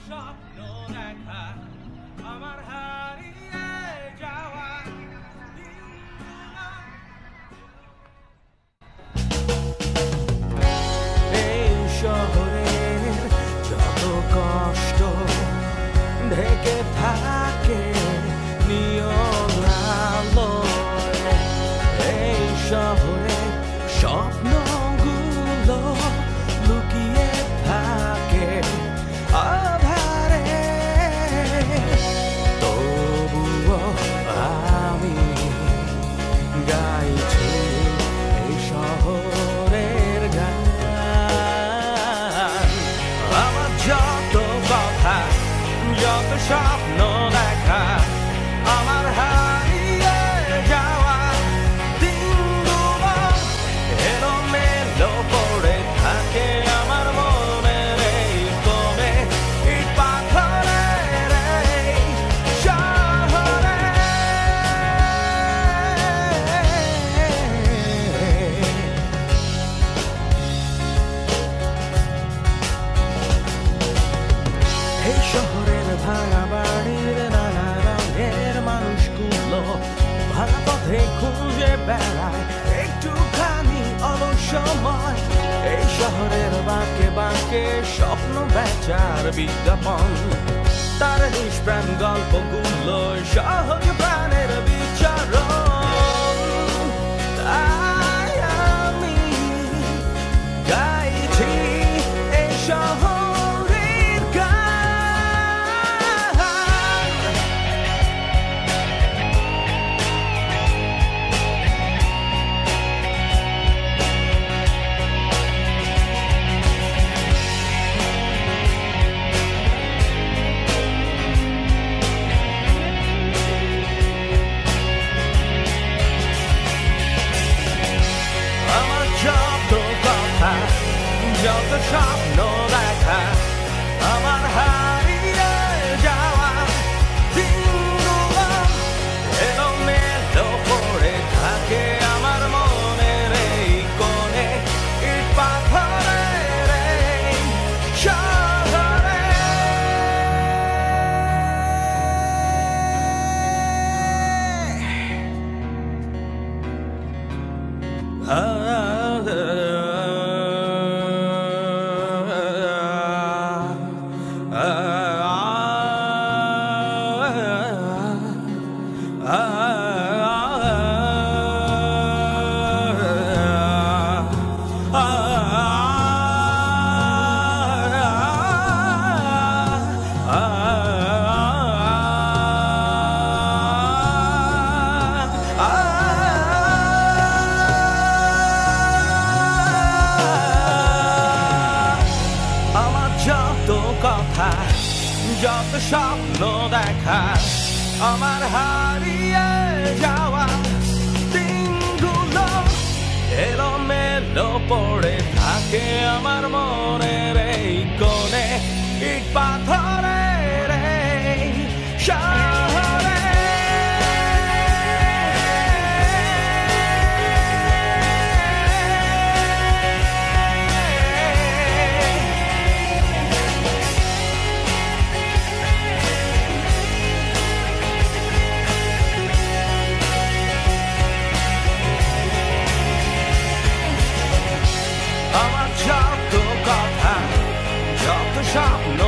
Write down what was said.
স্বপ্ন দেখা আমার হারিয়ে যাওয়া এই শহরের যত কষ্ট ঢেকে থাকে নিয়ম আলোয় এই শহরে স্বপ্নগুলো লুকিয়ে থাকে আধারে তবুও আমি গাইছি এই শহরের গান আমার যত কথা যত স্বপ্ন দেখা আমার হারিয়ে যাওয়া দিনগুলো এলোমেলো পড়ে থাকে আমার মনের এই কোণে ইট পাথরের এই শহরে এই শহরের ভাঙা বাড়ির নানা রঙের মানুষগুলো ভাঙা পথে খুঁজে বেড়ায় একটুখানি অলস সময় এই শহরের বাঁকে বাঁকে স্বপ্ন বেচার বিজ্ঞাপন তার নিষ্প্রাণ গল্পগুলো সহজ প্রাণের বিচারণ তাই আমি গাইছি এই শহরের গান আমার যত কথা যত স্বপ্ন দেখা আমার হারিয়ে যাওয়া দিনগুলো এলোমেলো পড়ে থাকে আমার মনের এই কোণে ইট পাথরের এই শহরে আমার যত কথা যত স্বপ্ন দেখা আমার হারিয়ে যাওয়া দিনগুলো এলোমেলো পড়ে থাকে আমার মনের এই কোণে ইট পাথরের এই শহরে আমার যত কথা যত স্বপ্ন